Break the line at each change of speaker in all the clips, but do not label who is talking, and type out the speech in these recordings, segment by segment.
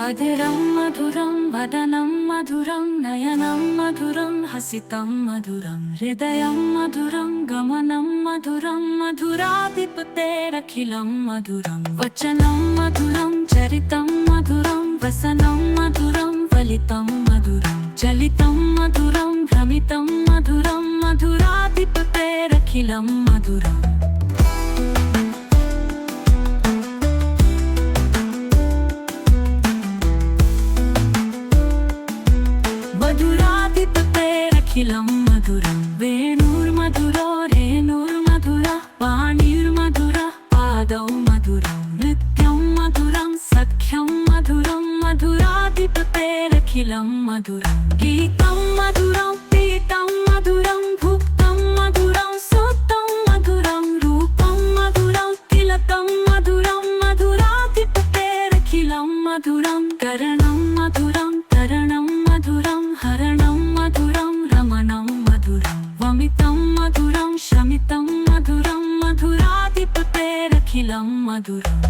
अधरं मधुरं वदनं मधुरं नयनं मधुरं हसितं मधुरं हृदयं मधुरं गमनं मधुरं मधुराधिपतेरखिलं मधुरं वचनं मधुरं चरितं मधुरं वसनं मधुरं फलितं मधुरं चलितं मधुरं भ्रमितं मधुरं मधुराधिपतेरखिलं मधुरम् मधुराधिपतेरखिलं मधुरं वेणुर्मधुरो रेणुर्मधुरः पाणिर्मधुरः पादौ मधुरं नृत्यं मधुरं सख्यं मधुरं मधुराधिपतेरखिलं मधुरं गीतं मधुरं पीतं मधुरं भुक्तं मधुरं सुतं मधुरं रूपं मधुरं तिलकं मधुरं मधुराधिपतेरखिलं मधुरं करणं मधुरं तरणं मधुरं हरणं मधुरं रमणं मधुरं वमितं मधुरं शमितं मधुरं मधुराधिपतेरखिलं मधुरम्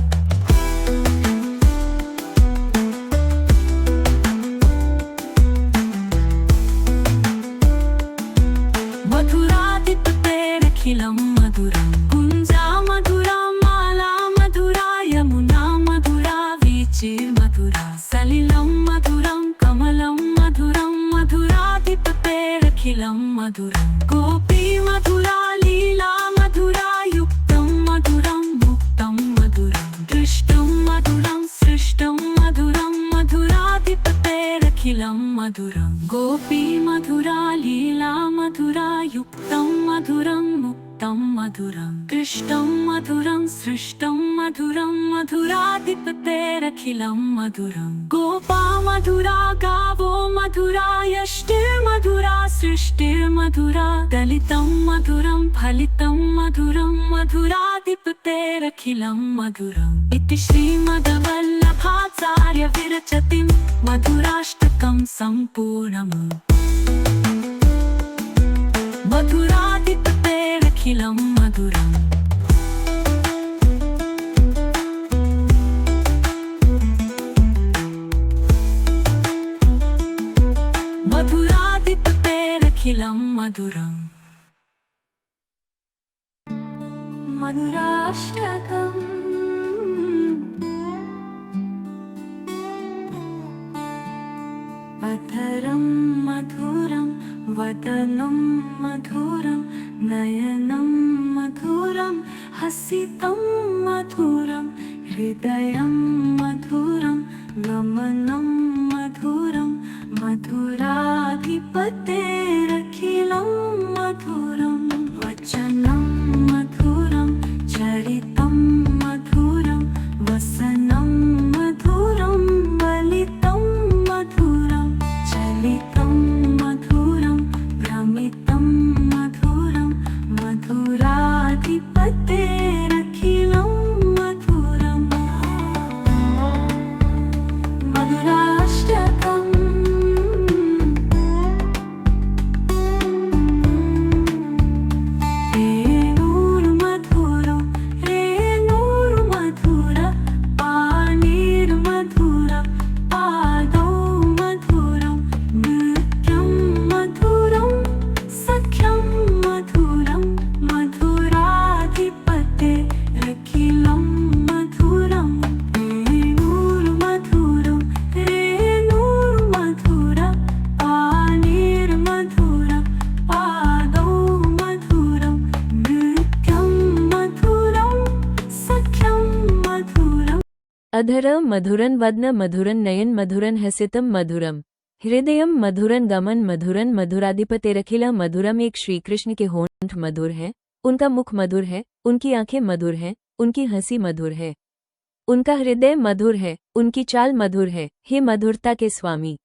मधुराधिपतेरखिलं मधुरं कुञ्जा मधुरा माला मधुरा यमुना मधुरा वीचिर्मधुरा सलिलं मधुरं कमलं मधुरं मधुराधिपतेरखिलं मधुरं गोपी मधुरा लीला मधुरा युक्तं मधुरं मुक्तं मधुरं दृष्टं मधुरं सृष्टं मधुरं मधुराधिपतेरखिलं मधुरं गोपी मधुरा लीला मधुरा युक्तं मधुरं मुक्तं मधुरं दृष्टं मधुरं सृष्टं मधुरं मधुराधिपतेरखिलं मधुरं गोपा मधुरा गावो मधुरा यष्टिर्मधुरा सृष्टिर्मधुरा दलितं मधुरं फलितं मधुरं मधुराधिपतेरखिलं मधुरम् इति श्रीमद्वल्लभाचार्य विरचतिं मधुराष्टकं सम्पूर्णम् मधुराधिपतेरखिलं मधुरम् मधुराधिपतेरखिलं मधुरम् मधुराष्टकम् अधरं मधुरं वदनं मधुरं नयनं मधुरं हसितं मधुरं हृदयं मधुरं गमनं मधुरं मधुराधिपतेरखिलं मधुरं वचनं मधुरं चरितं मधुरं वसनं मधुरं फलितं मधुरं चलितं मधुरं भ्रमितं मधुरं मधुराधिपतेरखिलं मधुरम् मधुराष्टकम् रेणुर्मधुरं रेणुर्मधुरः पाणिर्मधुरः पादौ मधुरं नृत्यं मधुरं सख्यं मधुरं मधुराधिपतेरखिलं मधुरं रेणुर्मधुरं रेणुर्मधुरः पाणिर्मधुरः पादौ मधुरं नृत्यं मधुरं सख्यं मधुरम्
अधरं मधुरं वदन मधुरं नयन मधुरं हसितं मधुरम हृदयं मधुरं गमन मधुरं मधुराधिपतेरखिलं मधुरम। एक श्री कृष्ण के होंठ मधुर है, उनका मुख मधुर है, उनकी आंखें मधुर है, उनकी हंसी मधुर है, उनका हृदय मधुर है, उनकी चाल मधुर है। हे मधुरता के स्वामी,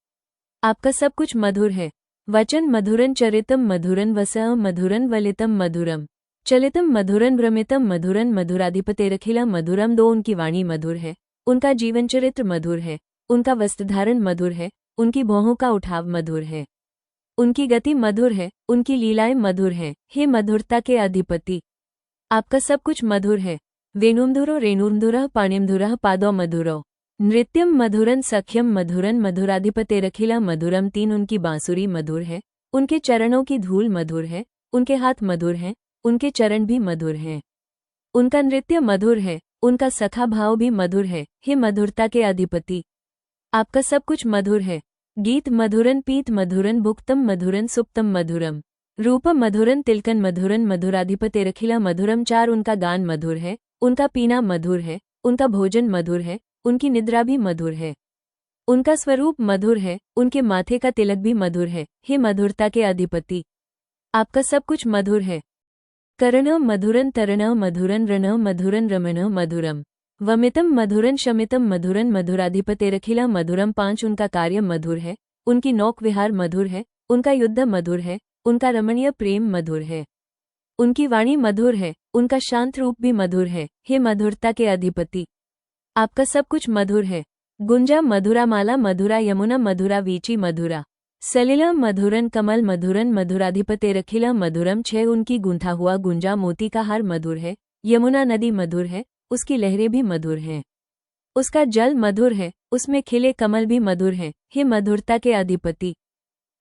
आपका सब कुछ मधुर है। वचन मधुरं चरितं मधुरं वसनं मधुरं वलितं मधुरं चलितं मधुरं भ्रमितं मधुरं मधुराधिपतेरखिलं मधुरम। दो उनकी वाणी मधुर है, उनका जीवन चरित्र मधुर है, उनका वस्त्रधारण मधुर है, उनकी भौहों का उठाव मधुर है, उनकी गति मधुर है, उनकी लीलाएं मधुर हैं। हे मधुरता के अधिपति, आपका सब कुछ मधुर है। वेणुमधुरो रेणुमधुरः पाणिमधुरः पादौ मधुरौ नृत्यम मधुरन सख्यम मधुरन मधुराधिपतेरखिला मधुरम। 3 उनकी बांसुरी मधुर है, उनके चरणों की धूल मधुर है, उनके हाथ मधुर हैं, उनके चरण भी मधुर हैं। उनका नृत्य मधुर है, उनका सखा भाव भी मधुर है। हे मधुरता के अधिपति, आपका सब कुछ मधुर है। गीत मधुरन पीत मधुरन भुक्तम मधुरन सुप्तम मधुरम। रूपम मधुरन तिलकन मधुरन मधुराधिपतेरखिला मधुरम। 4 उनका गान मधुर है, उनका पीना मधुर है, उनका भोजन मधुर है, उनकी निद्रा भी मधुर है। उनका स्वरूप मधुर है, उनके माथे का तिलक भी मधुर है। हे मधुरता के अधिपति, आपका सब कुछ मधुर है। कर्ण मधुरन तरण मधुरन रण मधुरन रमण मधुरम। वमितम मधुरन शमितम मधुरन मधुराधिपतेरखिला मधुरम। 5 उनका कार्य मधुर है, उनकी नौक विहार मधुर है, उनका युद्ध मधुर है, उनका रमणीय प्रेम मधुर है। उनकी वाणी मधुर है, उनका शांत रूप भी मधुर है। हे मधुरता के अधिपति, आपका सब कुछ मधुर है। गुंजा मधुरा माला मधुरा यमुना मधुरा वीची मधुरा। सलिला मधुरन कमल मधुरन मधुराधिपतेरखिला मधुरम। 6 उनकी गूंथा हुआ गुंजा मोती का हार मधुर है, यमुना नदी मधुर है, उसकी लहरें भी मधुर हैं। उसका जल मधुर है, उसमें खिले कमल भी मधुर हैं। हे मधुरता के अधिपति,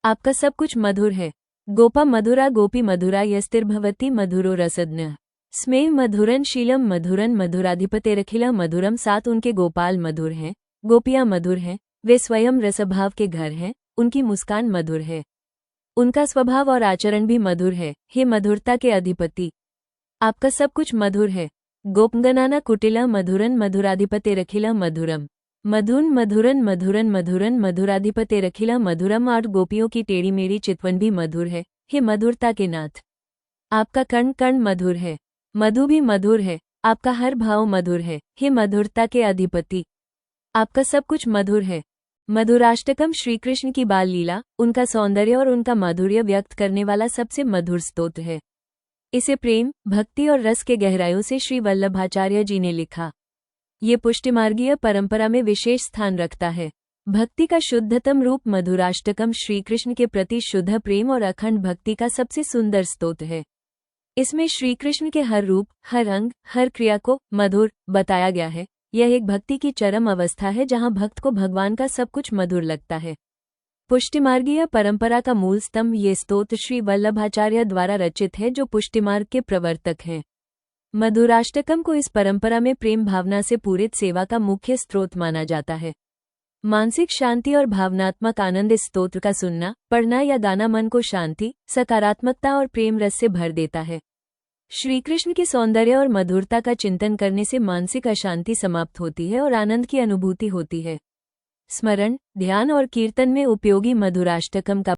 आपका सब कुछ मधुर है। गोपा मधुरा गोपी मधुरा यस्तिर्भवती मधुरो रसज्ञ। स्मेह मधुरन शीलम मधुरन मधुराधिपतेरखिला मधुरम। 7 उनके गोपाल मधुर हैं, गोपियां मधुर हैं, वे स्वयं रसभाव के घर हैं, उनकी मुस्कान मधुर है, उनका स्वभाव और आचरण भी मधुर है। हे मधुरता के अधिपति, आपका सब कुछ मधुर है। गोपगणाना कुटिला मधुरन मधुराधिपतेरखिला मधुरम। मधुन मधुरन मधुरन मधुरन मधुराधिपतेरखिला मधुरम। 8 गोपियों की टेढ़ी मेढ़ी चितवन भी मधुर है। हे मधुरता के नाथ, आपका कण कण मधुर है, मधु भी मधुर है, आपका हर भाव मधुर है। हे मधुरता के अधिपति, आपका सब कुछ मधुर है। मधुराष्टकम श्री कृष्ण की बाल लीला, उनका सौंदर्य और उनका माधुर्य व्यक्त करने वाला सबसे मधुर स्तोत्र है। इसे प्रेम, भक्ति और रस के गहराइयों से श्री वल्लभाचार्य जी ने लिखा। ये पुष्टिमार्गीय परंपरा में विशेष स्थान रखता है। भक्ति का शुद्धतम रूप मधुराष्टकम श्री कृष्ण के प्रति शुद्ध प्रेम और अखंड भक्ति का सबसे सुंदर स्तोत्र है। इसमें श्री कृष्ण के हर रूप, हर अंग, हर क्रिया को मधुर बताया गया है। यह एक भक्ति की चरम अवस्था है जहां भक्त को भगवान का सब कुछ मधुर लगता है। पुष्टिमार्गीय परंपरा का मूल स्तंभ ये स्तोत्र श्री वल्लभाचार्य द्वारा रचित है, जो पुष्टिमार्ग के प्रवर्तक हैं। मधुराष्टकम को इस परंपरा में प्रेम भावना से पूरित सेवा का मुख्य स्रोत माना जाता है। मानसिक शांति और भावनात्मक आनंद इस स्तोत्र का सुनना, पढ़ना या गाना मन को शांति, सकारात्मकता और प्रेम रस से भर देता है। श्री कृष्ण के सौंदर्य और मधुरता का चिंतन करने से मानसिक अशांति समाप्त होती है और आनंद की अनुभूति होती है। स्मरण, ध्यान और कीर्तन में उपयोगी मधुराष्टकम का